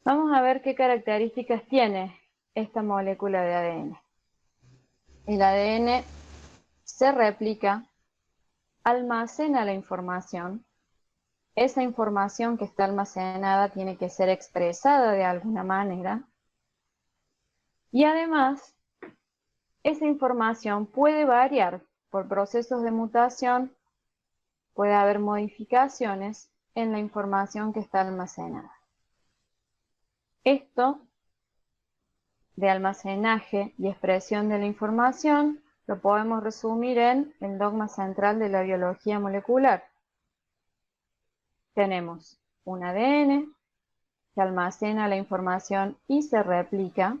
Vamos a ver qué características tiene esta molécula de ADN. El ADN se replica, almacena la información. Esa información que está almacenada tiene que ser expresada de alguna manera. Y además, esa información puede variar por procesos de mutación, puede haber modificaciones en la información que está almacenada. Esto de almacenaje y expresión de la información lo podemos resumir en el dogma central de la biología molecular. Tenemos un ADN que almacena la información y se replica.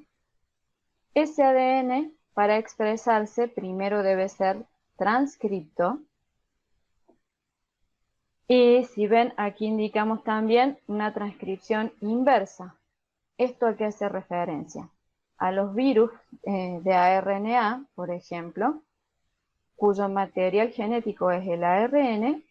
Ese ADN, para expresarse, primero debe ser transcripto. Y si ven, aquí indicamos también una transcripción inversa. ¿Esto a qué hace referencia? A los virus de ARNA, por ejemplo, cuyo material genético es el ARN,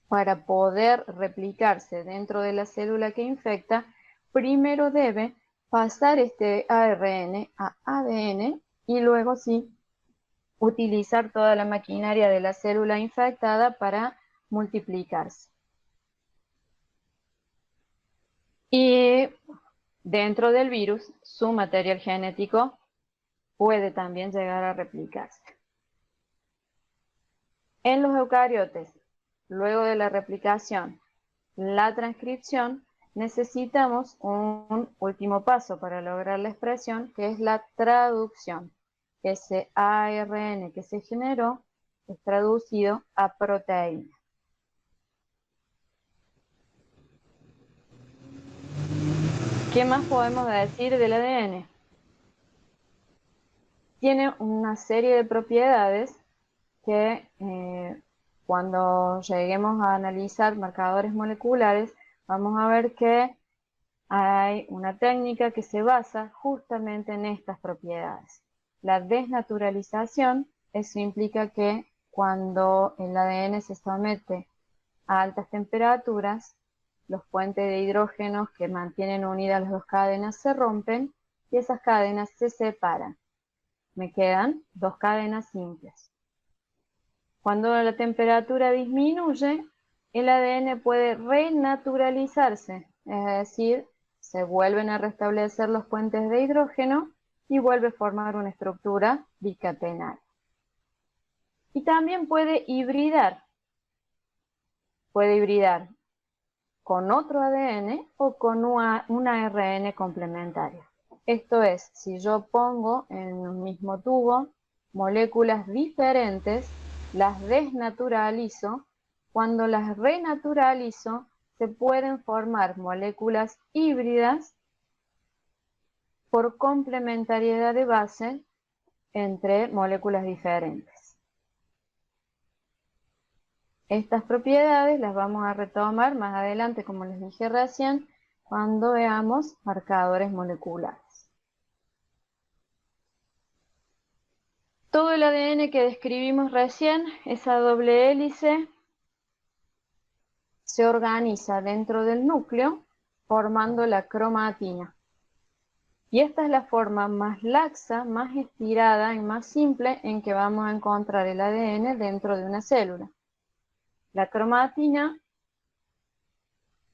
para poder replicarse dentro de la célula que infecta, primero debe pasar este ARN a ADN y luego sí utilizar toda la maquinaria de la célula infectada para multiplicarse. Y dentro del virus, su material genético puede también llegar a replicarse. En los eucariotes, luego de la replicación, la transcripción, necesitamos un último paso para lograr la expresión, que es la traducción. Ese ARN que se generó es traducido a proteína. ¿Qué más podemos decir del ADN? Tiene una serie de propiedades que cuando lleguemos a analizar marcadores moleculares, vamos a ver que hay una técnica que se basa justamente en estas propiedades. La desnaturalización, eso implica que cuando el ADN se somete a altas temperaturas, los puentes de hidrógenos que mantienen unidas las dos cadenas se rompen y esas cadenas se separan. Me quedan dos cadenas simples. Cuando la temperatura disminuye, el ADN puede renaturalizarse, es decir, se vuelven a restablecer los puentes de hidrógeno y vuelve a formar una estructura bicatenaria. Y también puede hibridar con otro ADN o con un ARN complementario. Esto es, si yo pongo en un mismo tubo moléculas diferentes, las desnaturalizo. Cuando las renaturalizo, se pueden formar moléculas híbridas por complementariedad de base entre moléculas diferentes. Estas propiedades las vamos a retomar más adelante, como les dije recién, cuando veamos marcadores moleculares. Todo el ADN que describimos recién, esa doble hélice, se organiza dentro del núcleo formando la cromatina. Y esta es la forma más laxa, más estirada y más simple en que vamos a encontrar el ADN dentro de una célula. La cromatina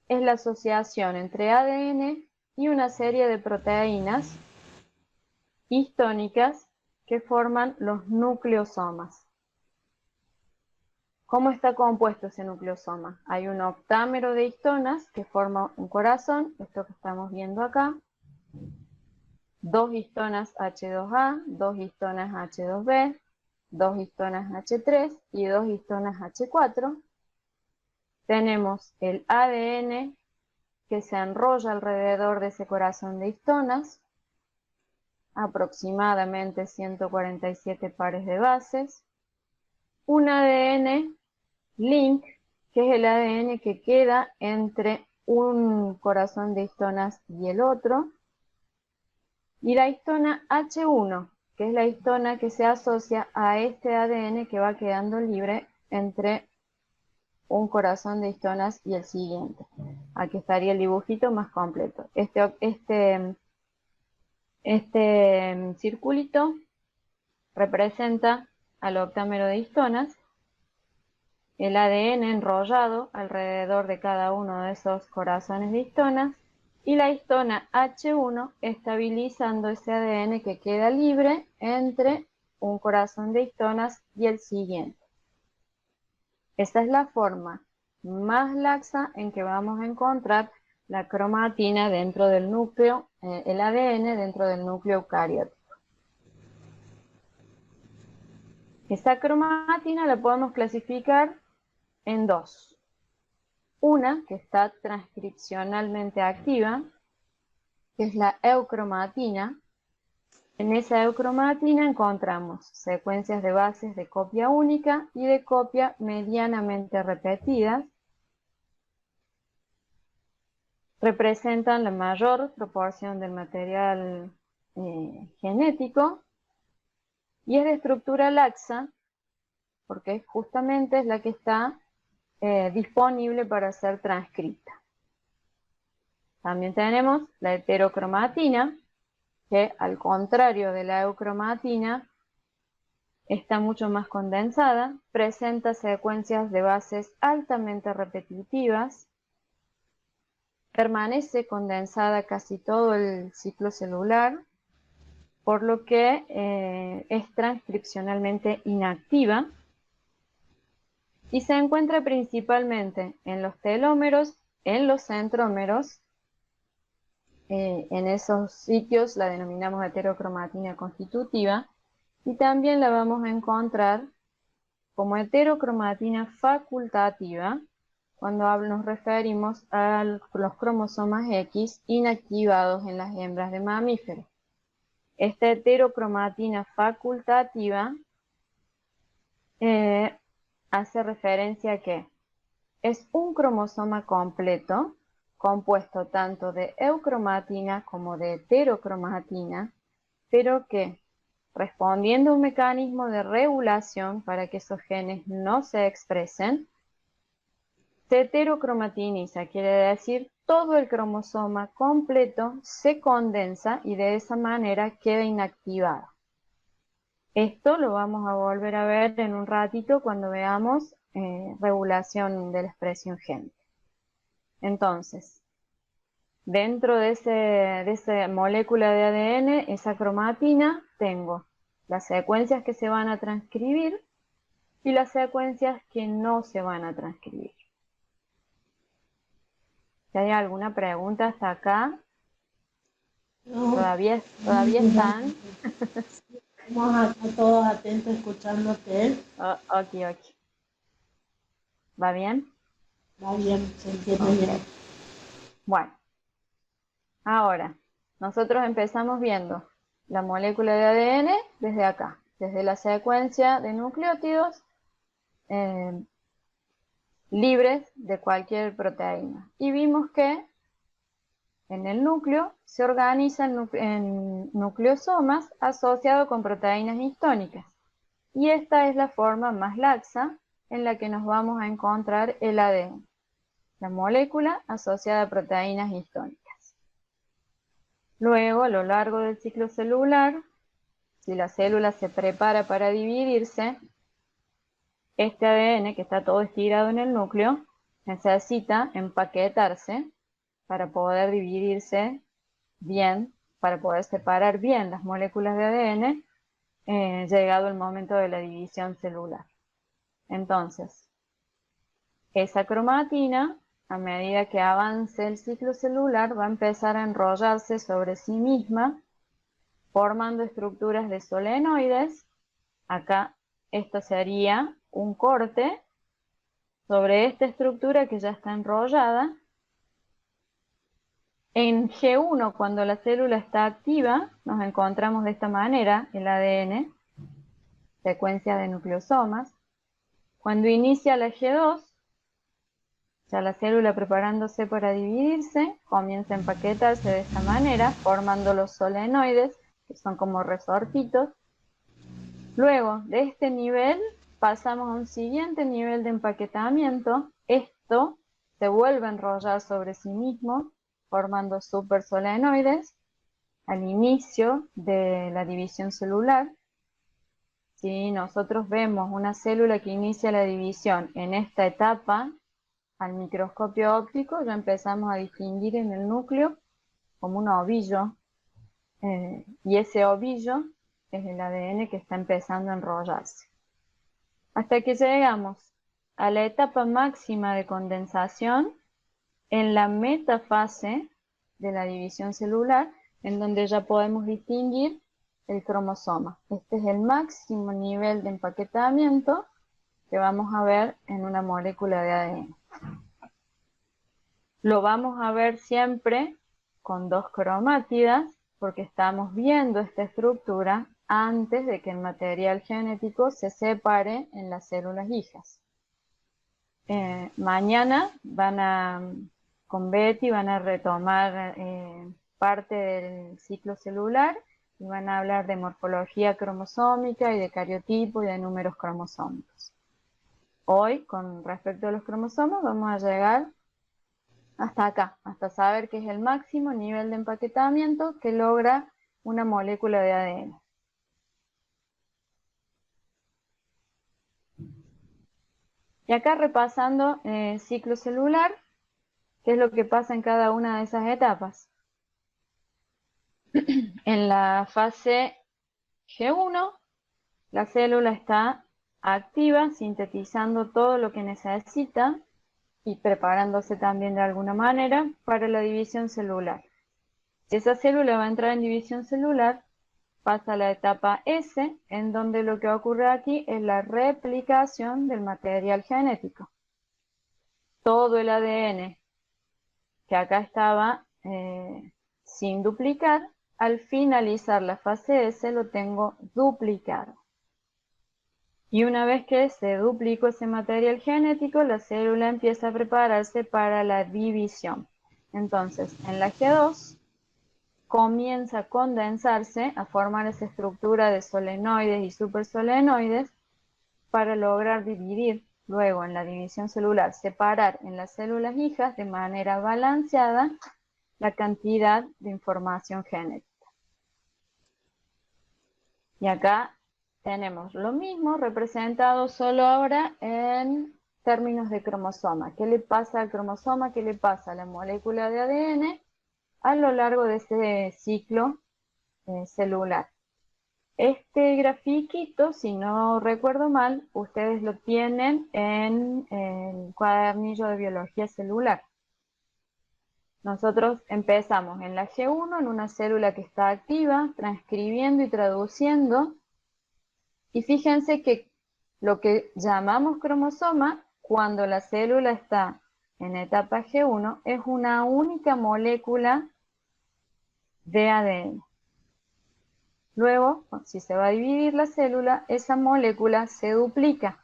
es la asociación entre ADN y una serie de proteínas histónicas que forman los nucleosomas. ¿Cómo está compuesto ese nucleosoma? Hay un octámero de histonas que forma un corazón, esto que estamos viendo acá, dos histonas H2A, dos histonas H2B, dos histonas H3 y dos histonas H4. Tenemos el ADN que se enrolla alrededor de ese corazón de histonas, aproximadamente 147 pares de bases, un ADN link, que es el ADN que queda entre un corazón de histonas y el otro, y la histona H1, que es la histona que se asocia a este ADN que va quedando libre entre un corazón de histonas y el siguiente. Aquí estaría el dibujito más completo. Este circulito representa al octámero de histonas, el ADN enrollado alrededor de cada uno de esos corazones de histonas y la histona H1 estabilizando ese ADN que queda libre entre un corazón de histonas y el siguiente. Esta es la forma más laxa en que vamos a encontrar la cromatina dentro del núcleo, el ADN dentro del núcleo eucariótico. Esta cromatina la podemos clasificar en dos. Una que está transcripcionalmente activa, que es la eucromatina. En esa eucromatina encontramos secuencias de bases de copia única y de copia medianamente repetidas. Representan la mayor proporción del material genético y es de estructura laxa porque justamente es la que está disponible para ser transcrita. También tenemos la heterocromatina, que al contrario de la eucromatina, está mucho más condensada, presenta secuencias de bases altamente repetitivas, permanece condensada casi todo el ciclo celular, por lo que es transcripcionalmente inactiva, y se encuentra principalmente en los telómeros, en los centrómeros. En esos sitios la denominamos heterocromatina constitutiva, y también la vamos a encontrar como heterocromatina facultativa cuando nos referimos a los cromosomas X inactivados en las hembras de mamíferos. Esta heterocromatina facultativa hace referencia a que es un cromosoma completo compuesto tanto de eucromatina como de heterocromatina, pero que, respondiendo a un mecanismo de regulación para que esos genes no se expresen, se heterocromatiniza, quiere decir todo el cromosoma completo se condensa y de esa manera queda inactivado. Esto lo vamos a volver a ver en un ratito cuando veamos regulación de la expresión génica. Entonces, dentro de esa molécula de ADN, esa cromatina, tengo las secuencias que se van a transcribir y las secuencias que no se van a transcribir. Si hay alguna pregunta hasta acá, No, todavía están. estamos acá todos atentos escuchándote. Ok, ok. ¿Va bien? Va bien, se entiende bien. Ok. Bueno, ahora, nosotros empezamos viendo la molécula de ADN desde acá, desde la secuencia de nucleótidos libres de cualquier proteína. Y vimos que en el núcleo se organizan en nucleosomas asociados con proteínas histónicas. Y esta es la forma más laxa en la que nos vamos a encontrar el ADN, la molécula asociada a proteínas histónicas. Luego, a lo largo del ciclo celular, si la célula se prepara para dividirse, este ADN, que está todo estirado en el núcleo, necesita empaquetarse para poder dividirse bien, para poder separar bien las moléculas de ADN, llegado el momento de la división celular. Entonces, esa cromatina, a medida que avance el ciclo celular, va a empezar a enrollarse sobre sí misma, formando estructuras de solenoides. Acá esto sería un corte sobre esta estructura que ya está enrollada. En G1, cuando la célula está activa, nos encontramos de esta manera el ADN, secuencia de nucleosomas. Cuando inicia la G2, ya la célula preparándose para dividirse, comienza a empaquetarse de esta manera, formando los solenoides, que son como resortitos. Luego de este nivel pasamos a un siguiente nivel de empaquetamiento. Esto se vuelve a enrollar sobre sí mismo, formando supersolenoides al inicio de la división celular. Si nosotros vemos una célula que inicia la división en esta etapa, al microscopio óptico ya empezamos a distinguir en el núcleo como un ovillo, y ese ovillo es el ADN que está empezando a enrollarse. Hasta que llegamos a la etapa máxima de condensación en la metafase de la división celular, en donde ya podemos distinguir el cromosoma. Este es el máximo nivel de empaquetamiento que vamos a ver en una molécula de ADN. Lo vamos a ver siempre con dos cromátidas, porque estamos viendo esta estructura antes de que el material genético se separe en las células hijas. Mañana con Betty van a retomar parte del ciclo celular y van a hablar de morfología cromosómica y de cariotipo y de números cromosómicos. Hoy, con respecto a los cromosomas, vamos a llegar hasta acá, hasta saber qué es el máximo nivel de empaquetamiento que logra una molécula de ADN. Y acá repasando ciclo celular, ¿qué es lo que pasa en cada una de esas etapas? En la fase G1, la célula está activa, sintetizando todo lo que necesita y preparándose también de alguna manera para la división celular. Si esa célula va a entrar en división celular, pasa a la etapa S, en donde lo que ocurre aquí es la replicación del material genético. Todo el ADN que acá estaba sin duplicar, al finalizar la fase S lo tengo duplicado. Y una vez que se duplicó ese material genético, la célula empieza a prepararse para la división. Entonces, en la G2 comienza a condensarse, a formar esa estructura de solenoides y supersolenoides para lograr dividir. Luego, en la división celular, separar en las células hijas de manera balanceada la cantidad de información genética. Y acá tenemos lo mismo representado solo ahora en términos de cromosoma. ¿Qué le pasa al cromosoma? ¿Qué le pasa a la molécula de ADN a lo largo de este ciclo celular? Este grafiquito, si no recuerdo mal, ustedes lo tienen en el cuadernillo de biología celular. Nosotros empezamos en la G1, en una célula que está activa, transcribiendo y traduciendo. Y fíjense que lo que llamamos cromosoma, cuando la célula está en etapa G1, es una única molécula de ADN. Luego, si se va a dividir la célula, esa molécula se duplica.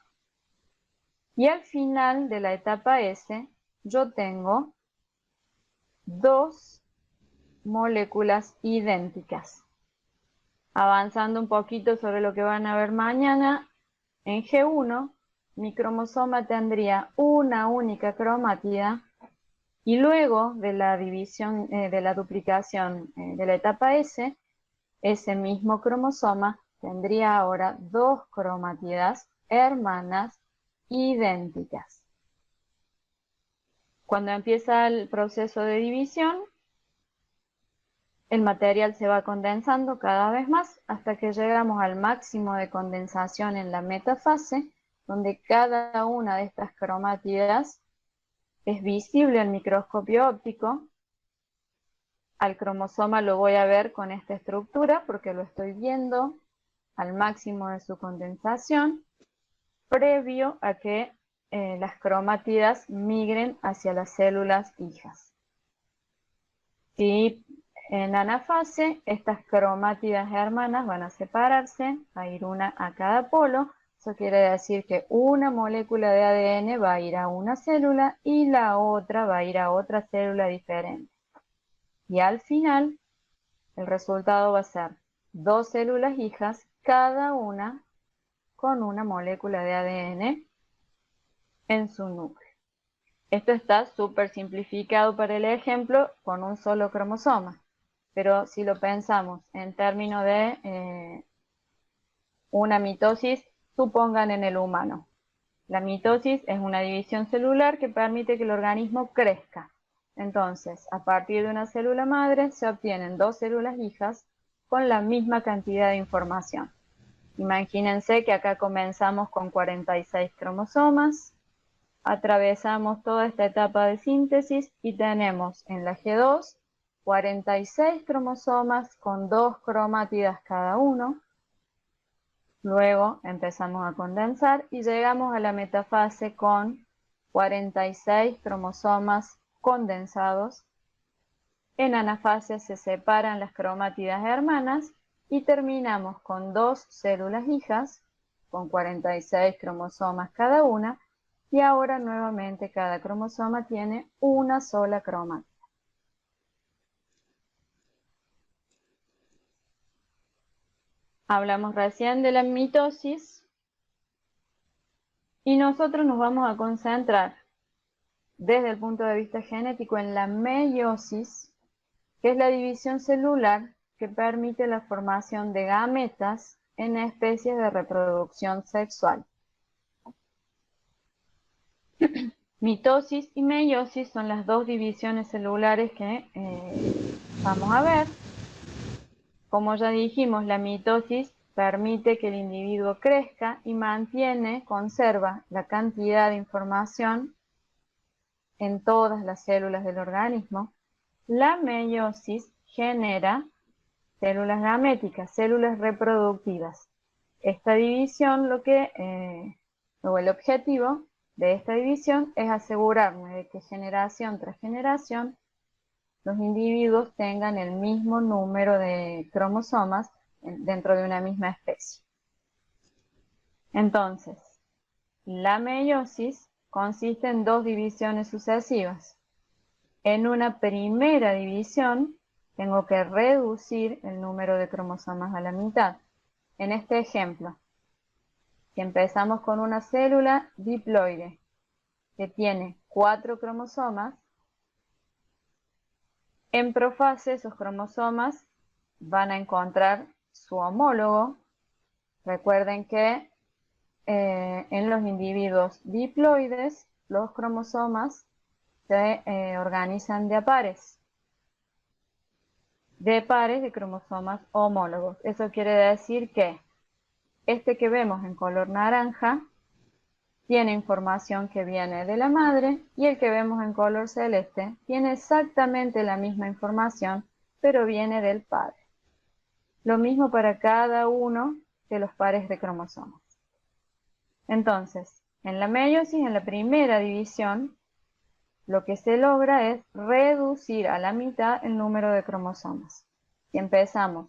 Y al final de la etapa S, yo tengo dos moléculas idénticas. Avanzando un poquito sobre lo que van a ver mañana, en G1, mi cromosoma tendría una única cromátida y luego de la división, de la duplicación de la etapa S, ese mismo cromosoma tendría ahora dos cromátidas hermanas idénticas. Cuando empieza el proceso de división, el material se va condensando cada vez más hasta que llegamos al máximo de condensación en la metafase, donde cada una de estas cromátidas es visible al microscopio óptico. Al cromosoma lo voy a ver con esta estructura porque lo estoy viendo al máximo de su condensación, previo a que las cromátidas migren hacia las células hijas. Si en anafase, estas cromátidas hermanas van a separarse, va a ir una a cada polo. Eso quiere decir que una molécula de ADN va a ir a una célula y la otra va a ir a otra célula diferente. Y al final, el resultado va a ser dos células hijas, cada una con una molécula de ADN en su núcleo. Esto está súper simplificado para el ejemplo con un solo cromosoma, pero si lo pensamos en términos de una mitosis, supongan en el humano. La mitosis es una división celular que permite que el organismo crezca. Entonces, a partir de una célula madre se obtienen dos células hijas con la misma cantidad de información. Imagínense que acá comenzamos con 46 cromosomas, atravesamos toda esta etapa de síntesis y tenemos en la G2 46 cromosomas con 2 cromátidas cada uno. Luego empezamos a condensar y llegamos a la metafase con 46 cromosomas condensados. En anafase se separan las cromátidas hermanas y terminamos con dos células hijas con 46 cromosomas cada una, y ahora nuevamente cada cromosoma tiene una sola cromátida. Hablamos recién de la mitosis y nosotros nos vamos a concentrar desde el punto de vista genético en la meiosis, que es la división celular que permite la formación de gametas en especies de reproducción sexual. Mitosis y meiosis son las dos divisiones celulares que vamos a ver. Como ya dijimos, la mitosis permite que el individuo crezca y conserva la cantidad de información en todas las células del organismo. La meiosis genera células gaméticas, células reproductivas. Esta división, o el objetivo de esta división es asegurarnos de que generación tras generación los individuos tengan el mismo número de cromosomas dentro de una misma especie. Entonces, la meiosis consiste en dos divisiones sucesivas. En una primera división, tengo que reducir el número de cromosomas a la mitad. En este ejemplo, si empezamos con una célula diploide que tiene 4 cromosomas, en profase esos cromosomas van a encontrar su homólogo. Recuerden que en los individuos diploides los cromosomas se organizan de pares de cromosomas homólogos. Eso quiere decir que este que vemos en color naranja tiene información que viene de la madre y el que vemos en color celeste tiene exactamente la misma información, pero viene del padre. Lo mismo para cada uno de los pares de cromosomas. Entonces, en la meiosis, en la primera división, lo que se logra es reducir a la mitad el número de cromosomas. Si empezamos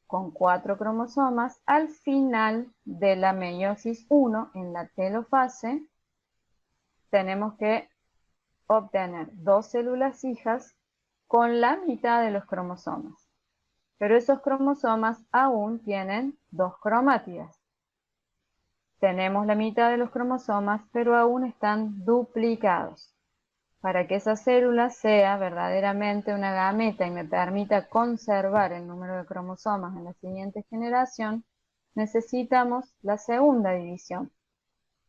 con 4 cromosomas, al final de la meiosis 1, en la telofase, tenemos que obtener 2 células hijas con la mitad de los cromosomas. Pero esos cromosomas aún tienen 2 cromátidas. Tenemos la mitad de los cromosomas, pero aún están duplicados. Para que esa célula sea verdaderamente una gameta y me permita conservar el número de cromosomas en la siguiente generación, necesitamos la segunda división,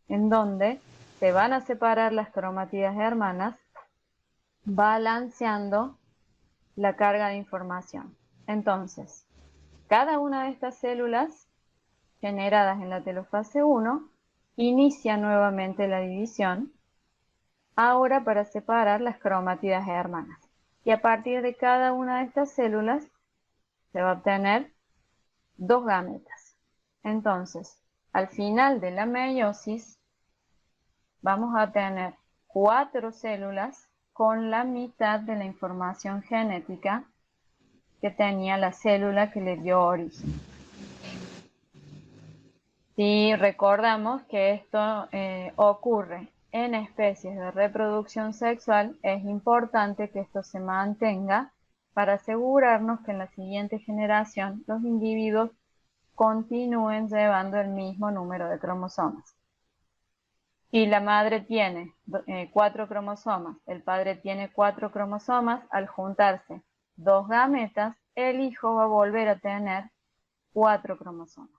en donde se van a separar las cromátidas hermanas, balanceando la carga de información. Entonces, cada una de estas células generadas en la telofase 1 inicia nuevamente la división, ahora para separar las cromátidas hermanas. Y a partir de cada una de estas células se va a obtener 2 gametas. Entonces, al final de la meiosis, vamos a tener 4 células con la mitad de la información genética que tenía la célula que le dio origen. Si recordamos que esto ocurre en especies de reproducción sexual, es importante que esto se mantenga para asegurarnos que en la siguiente generación los individuos continúen llevando el mismo número de cromosomas. y la madre tiene 4 cromosomas, el padre tiene 4 cromosomas, al juntarse 2 gametas, el hijo va a volver a tener 4 cromosomas.